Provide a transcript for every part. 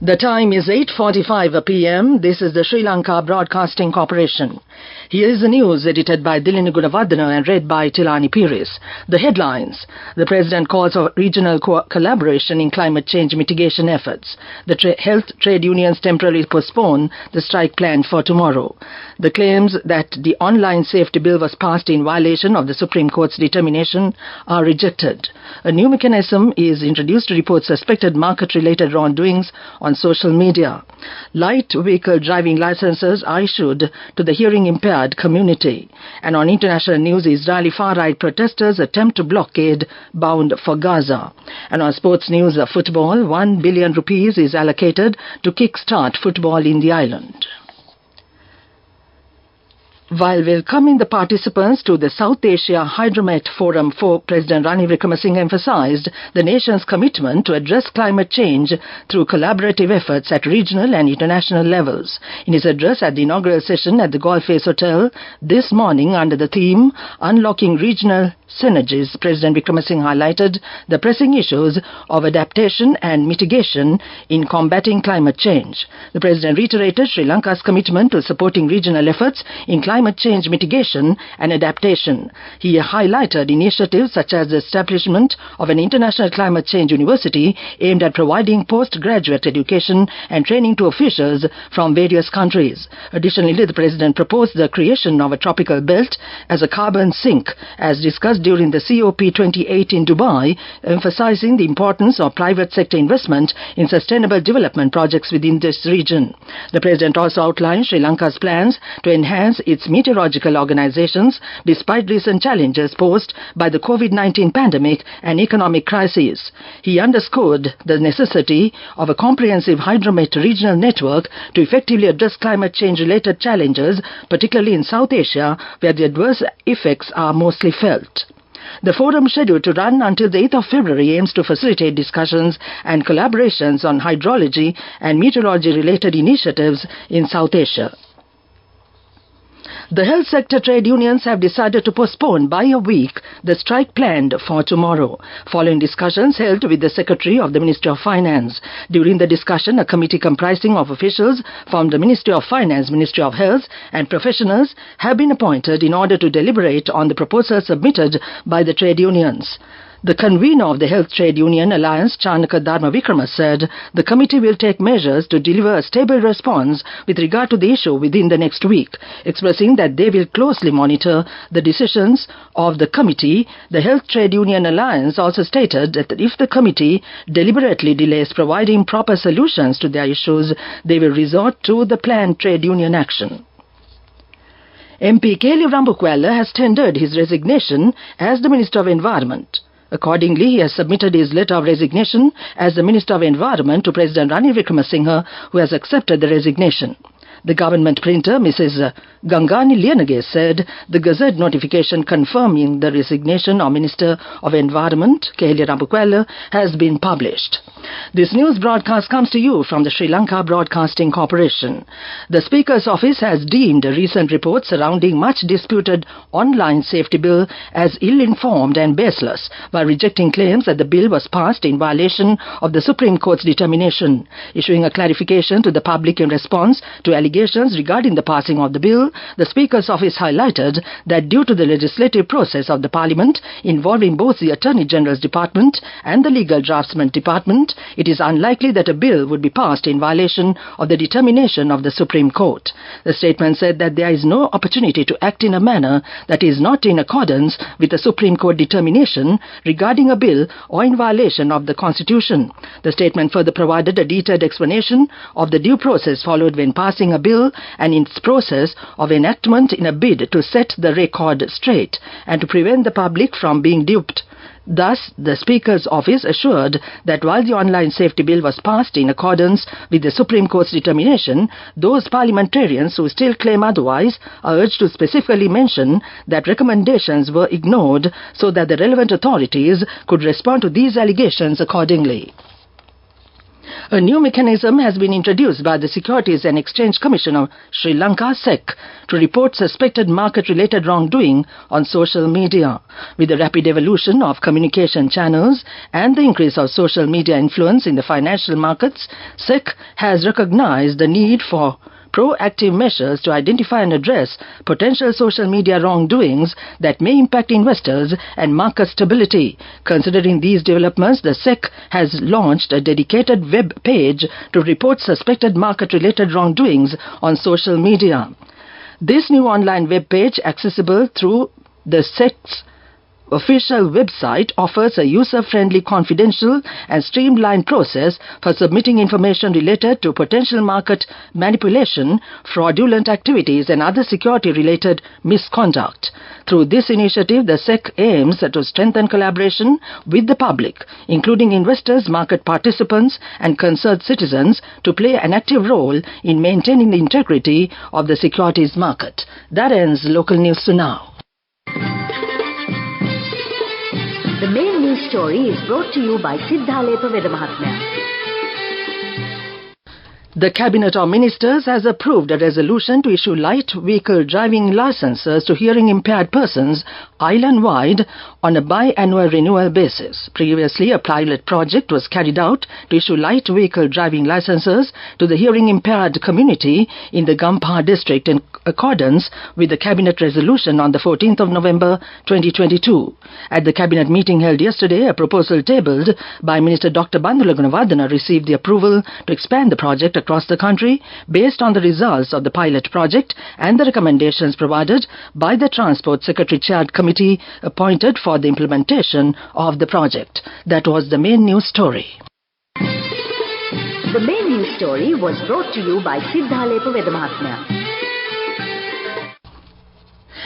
The time is 8:45 p.m. This is the Sri Lanka Broadcasting Corporation. Here is the news edited by Dilini Gunawardena and read by Tilani Pires. The headlines. The President calls for regional collaboration in climate change mitigation efforts. The health trade unions temporarily postpone the strike planned for tomorrow. The claims that the online safety bill was passed in violation of the Supreme Court's determination are rejected. A new mechanism is introduced to report suspected market-related wrongdoings on social media. Light vehicle driving licenses are issued to the hearing impaired community. And on international news, Israeli far-right protesters attempt to blockade bound for Gaza. And on sports news, football, 1 billion rupees is allocated to kickstart football in the island. While welcoming the participants to the South Asia Hydromet Forum 4, President Ranil Wickremesinghe emphasized the nation's commitment to address climate change through collaborative efforts at regional and international levels. In his address at the inaugural session at the Golf Face Hotel this morning under the theme Unlocking Regional Synergies, President Wickremesinghe highlighted the pressing issues of adaptation and mitigation in combating climate change. The President reiterated Sri Lanka's commitment to supporting regional efforts in climate change mitigation and adaptation. He highlighted initiatives such as the establishment of an international climate change university aimed at providing postgraduate education and training to officials from various countries. Additionally, the President proposed the creation of a tropical belt as a carbon sink, as discussed during the COP28 in Dubai, emphasizing the importance of private sector investment in sustainable development projects within this region. The President also outlined Sri Lanka's plans to enhance its meteorological organizations despite recent challenges posed by the COVID-19 pandemic and economic crises. He underscored the necessity of a comprehensive hydromet regional network to effectively address climate change-related challenges, particularly in South Asia, where the adverse effects are mostly felt. The forum, scheduled to run until the 8th of February, aims to facilitate discussions and collaborations on hydrology and meteorology-related initiatives in South Asia. The health sector trade unions have decided to postpone by a week the strike planned for tomorrow, following discussions held with the Secretary of the Ministry of Finance. During the discussion, a committee comprising of officials from the Ministry of Finance, Ministry of Health and professionals have been appointed in order to deliberate on the proposal submitted by the trade unions. The convener of the Health Trade Union Alliance, Chanaka Dharma Vikrama, said the committee will take measures to deliver a stable response with regard to the issue within the next week, expressing that they will closely monitor the decisions of the committee. The Health Trade Union Alliance also stated that if the committee deliberately delays providing proper solutions to their issues, they will resort to the planned trade union action. MP Kelly Rambukwala has tendered his resignation as the Minister of Environment. Accordingly, he has submitted his letter of resignation as the Minister of Environment to President Ranil Wickremesinghe, who has accepted the resignation. The government printer, Mrs. Gangani Lianage, said the Gazette notification confirming the resignation of Minister of Environment, Kelly Rambukwala, has been published. This news broadcast comes to you from the Sri Lanka Broadcasting Corporation. The Speaker's office has deemed a recent report surrounding much disputed online safety bill as ill-informed and baseless, while rejecting claims that the bill was passed in violation of the Supreme Court's determination. Issuing a clarification to the public in response to allegations regarding the passing of the bill, the Speaker's office highlighted that due to the legislative process of the Parliament involving both the Attorney General's Department and the Legal Draftsman Department, it is unlikely that a bill would be passed in violation of the determination of the Supreme Court. The statement said that there is no opportunity to act in a manner that is not in accordance with the Supreme Court determination regarding a bill or in violation of the Constitution. The statement further provided a detailed explanation of the due process followed when passing a bill and its process of enactment in a bid to set the record straight and to prevent the public from being duped. Thus, the Speaker's office assured that while the online safety bill was passed in accordance with the Supreme Court's determination, those parliamentarians who still claim otherwise are urged to specifically mention that recommendations were ignored so that the relevant authorities could respond to these allegations accordingly. A new mechanism has been introduced by the Securities and Exchange Commission of Sri Lanka, SEC, to report suspected market-related wrongdoing on social media. With the rapid evolution of communication channels and the increase of social media influence in the financial markets, SEC has recognized the need for proactive measures to identify and address potential social media wrongdoings that may impact investors and market stability. Considering these developments, the SEC has launched a dedicated web page to report suspected market-related wrongdoings on social media. This new online web page, accessible through the SEC's official website, offers a user-friendly, confidential and streamlined process for submitting information related to potential market manipulation, fraudulent activities and other security-related misconduct. Through this initiative, the SEC aims to strengthen collaboration with the public, including investors, market participants and concerned citizens, to play an active role in maintaining the integrity of the securities market. That ends local news to now. The main news story is brought to you by Sinhala. The Cabinet of Ministers has approved a resolution to issue light vehicle driving licenses to hearing-impaired persons island-wide on a biannual renewal basis. Previously, a pilot project was carried out to issue light vehicle driving licenses to the hearing-impaired community in the Gampaha district in accordance with the Cabinet resolution on the 14th of November 2022. At the Cabinet meeting held yesterday, a proposal tabled by Minister Dr. Bandula Gunawardena received the approval to expand the project across the country based on the results of the pilot project and the recommendations provided by the Transport Secretary-chaired committee appointed for the implementation of the project. That was the main news story. The main news story was brought to you by Sinhala.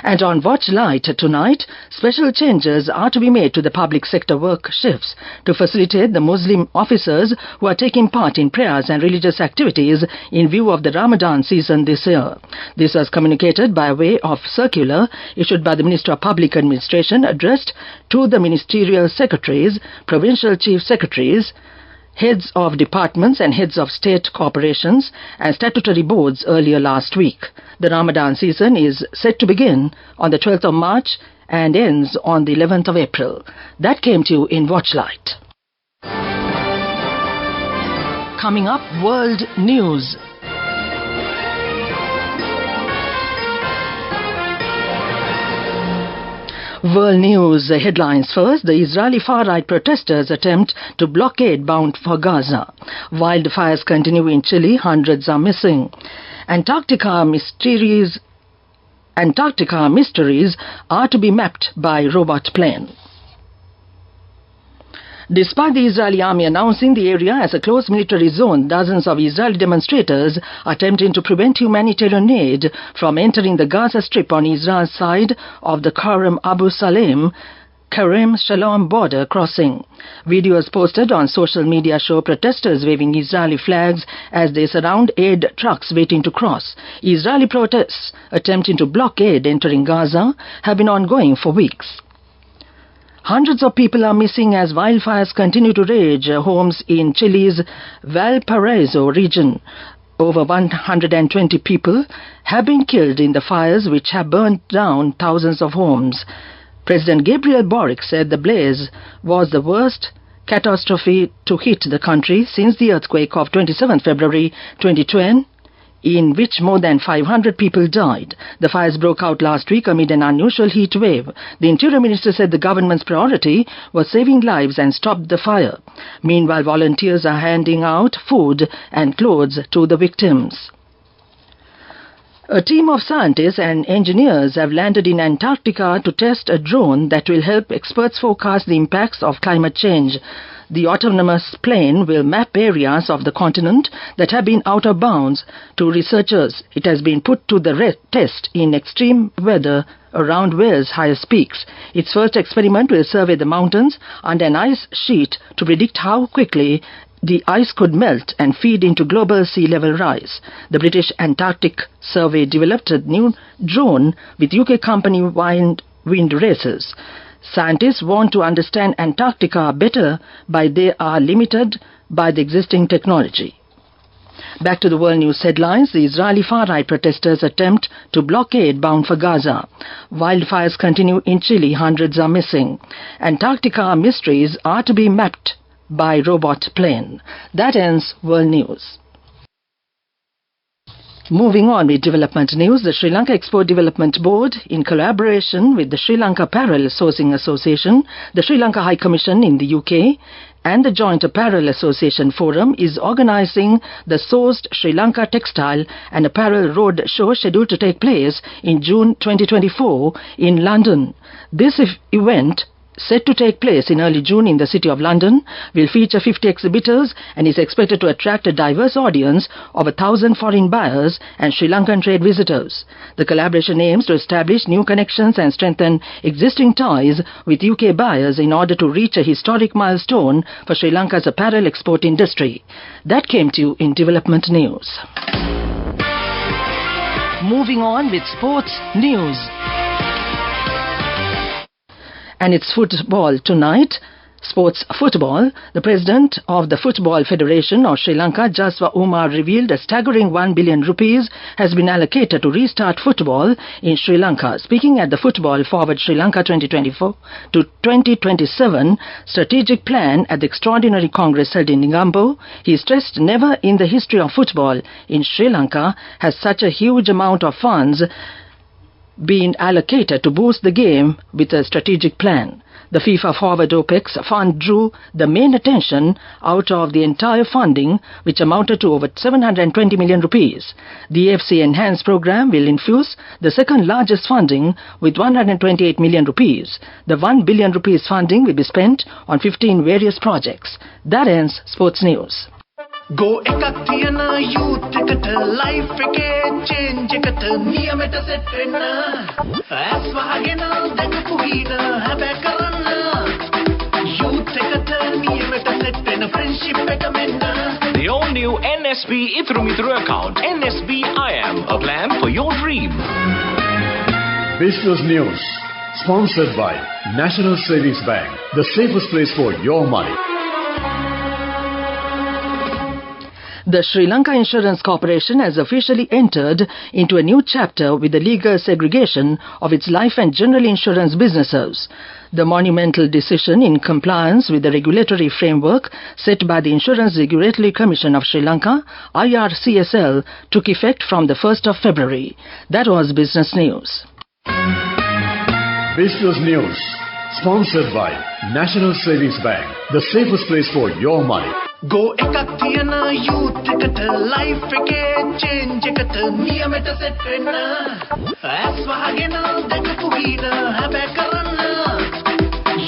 And on Watch Light tonight, special changes are to be made to the public sector work shifts to facilitate the Muslim officers who are taking part in prayers and religious activities in view of the Ramadan season this year. This was communicated by way of circular issued by the Minister of Public Administration, addressed to the ministerial secretaries, provincial chief secretaries, heads of departments and heads of state corporations and statutory boards earlier last week. The Ramadan season is set to begin on the 12th of March and ends on the 11th of April. That came to you in Watchlight. Coming up, World News. World News headlines first. The Israeli far-right protesters attempt to blockade bound for Gaza. Wildfires continue in Chile. Hundreds are missing. Antarctica mysteries are to be mapped by robot plane. Despite the Israeli army announcing the area as a closed military zone, dozens of Israeli demonstrators are attempting to prevent humanitarian aid from entering the Gaza Strip on Israel's side of the Kerem Shalom border crossing. Videos posted on social media show protesters waving Israeli flags as they surround aid trucks waiting to cross. Israeli protests attempting to block aid entering Gaza have been ongoing for weeks. Hundreds of people are missing as wildfires continue to rage homes in Chile's Valparaiso region. Over 120 people have been killed in the fires which have burned down thousands of homes. President Gabriel Boric said the blaze was the worst catastrophe to hit the country since the earthquake of 27 February 2020, in which more than 500 people died. The fires broke out last week amid an unusual heat wave. The Interior Minister said the government's priority was saving lives and stop the fire. Meanwhile, volunteers are handing out food and clothes to the victims. A team of scientists and engineers have landed in Antarctica to test a drone that will help experts forecast the impacts of climate change. The autonomous plane will map areas of the continent that have been out of bounds to researchers. It has been put to the test in extreme weather around Wales' highest peaks. Its first experiment will survey the mountains under an ice sheet to predict how quickly the ice could melt and feed into global sea level rise. The British Antarctic Survey developed a new drone with UK company Wind Races. Scientists want to understand Antarctica better, but they are limited by the existing technology. Back to the world news headlines. The Israeli far-right protesters attempt to blockade bound for Gaza. Wildfires continue in Chile. Hundreds are missing. Antarctica mysteries are to be mapped by robot plane. That ends world news. Moving on with development news, the Sri Lanka Export Development Board, in collaboration with the Sri Lanka Apparel Sourcing Association, the Sri Lanka High Commission in the UK, and the Joint Apparel Association Forum, is organising the Sourced Sri Lanka Textile and Apparel Road Show scheduled to take place in June 2024 in London. This event, set to take place in early June in the City of London, will feature 50 exhibitors and is expected to attract a diverse audience of 1,000 foreign buyers and Sri Lankan trade visitors. The collaboration aims to establish new connections and strengthen existing ties with UK buyers in order to reach a historic milestone for Sri Lanka's apparel export industry. That came to you in development news. Moving on with sports news. And it's football tonight. Sports football. The president of the Football Federation of Sri Lanka, Jaswa Umar, revealed a staggering 1 billion rupees has been allocated to restart football in Sri Lanka. Speaking at the Football Forward Sri Lanka 2024 to 2027 strategic plan at the Extraordinary Congress held in Negombo, he stressed never in the history of football in Sri Lanka has such a huge amount of funds been allocated to boost the game with a strategic plan. The FIFA Forward OPEX fund drew the main attention out of the entire funding, which amounted to over 720 million rupees. The AFC Enhanced program will infuse the second largest funding with 128 million rupees. The 1 billion rupees funding will be spent on 15 various projects. That ends sports news. Go ekak thiyana youth eකට life එකේ change එකට නියමෙට set වෙන්න ඇස් වහගෙන දැකපු හින හැබැ කරන්න youth එකට නියමෙට set වෙන friendship එක මෙන්න. The all new NSB Ithru Mithru account, NSB IM, a plan for your dream. Business News, sponsored by National Savings Bank, the safest place for your money. The Sri Lanka Insurance Corporation has officially entered into a new chapter with the legal segregation of its life and general insurance businesses. The monumental decision, in compliance with the regulatory framework set by the Insurance Regulatory Commission of Sri Lanka, IRCSL, took effect from the 1st of February. That was Business News. Business News, sponsored by National Savings Bank, the safest place for your money. Go ekak thiyana youth එකට life එකේ change එකට නියමෙට set වෙන්න ඇස් වහගෙන දැකපු හින හැබැ කරන්න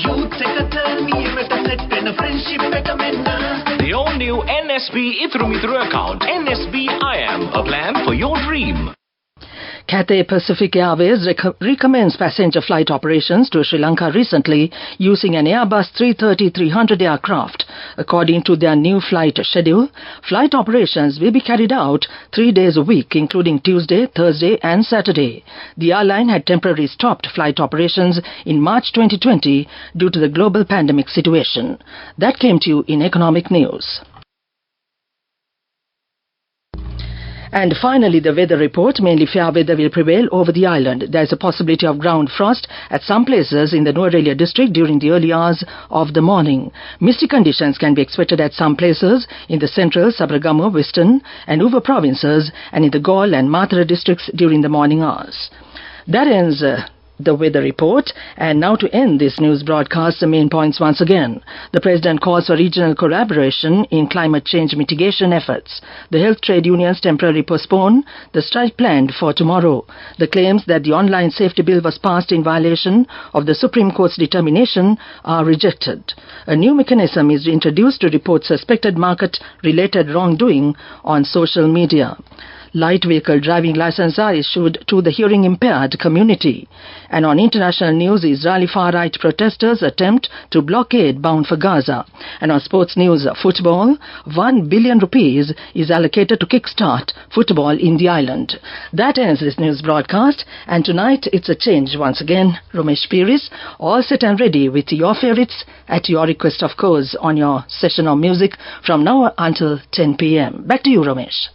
youth එකට නියමෙට set වෙන friendship එක මෙන්න. The all new NSB Ithru Mithru account, NSB IM, a plan for your dream. Cathay Pacific Airways recommenced passenger flight operations to Sri Lanka recently using an Airbus 330-300 aircraft. According to their new flight schedule, flight operations will be carried out 3 days a week, including Tuesday, Thursday and Saturday. The airline had temporarily stopped flight operations in March 2020 due to the global pandemic situation. That came to you in economic news. And finally, the weather report. Mainly fair weather will prevail over the island. There is a possibility of ground frost at some places in the Nuwara district during the early hours of the morning. Misty conditions can be expected at some places in the central, Sabaragamuwa, Western and Uva provinces and in the Galle and Matara districts during the morning hours. That ends the weather report. And now to end this news broadcast, the main points once again. The President calls for regional collaboration in climate change mitigation efforts. The health trade unions temporarily postpone the strike planned for tomorrow. The claims that the online safety bill was passed in violation of the Supreme Court's determination are rejected. A new mechanism is introduced to report suspected market-related wrongdoing on social media. Light vehicle driving licenses are issued to the hearing impaired community. And on international news, Israeli far-right protesters attempt to blockade bound for Gaza. And on sports news, football, 1 billion rupees is allocated to kickstart football in the island. That ends this news broadcast, and tonight it's a change once again. Ramesh Piris, all set and ready with your favorites at your request, of course, on your session of music from now until 10 p.m. Back to you, Ramesh.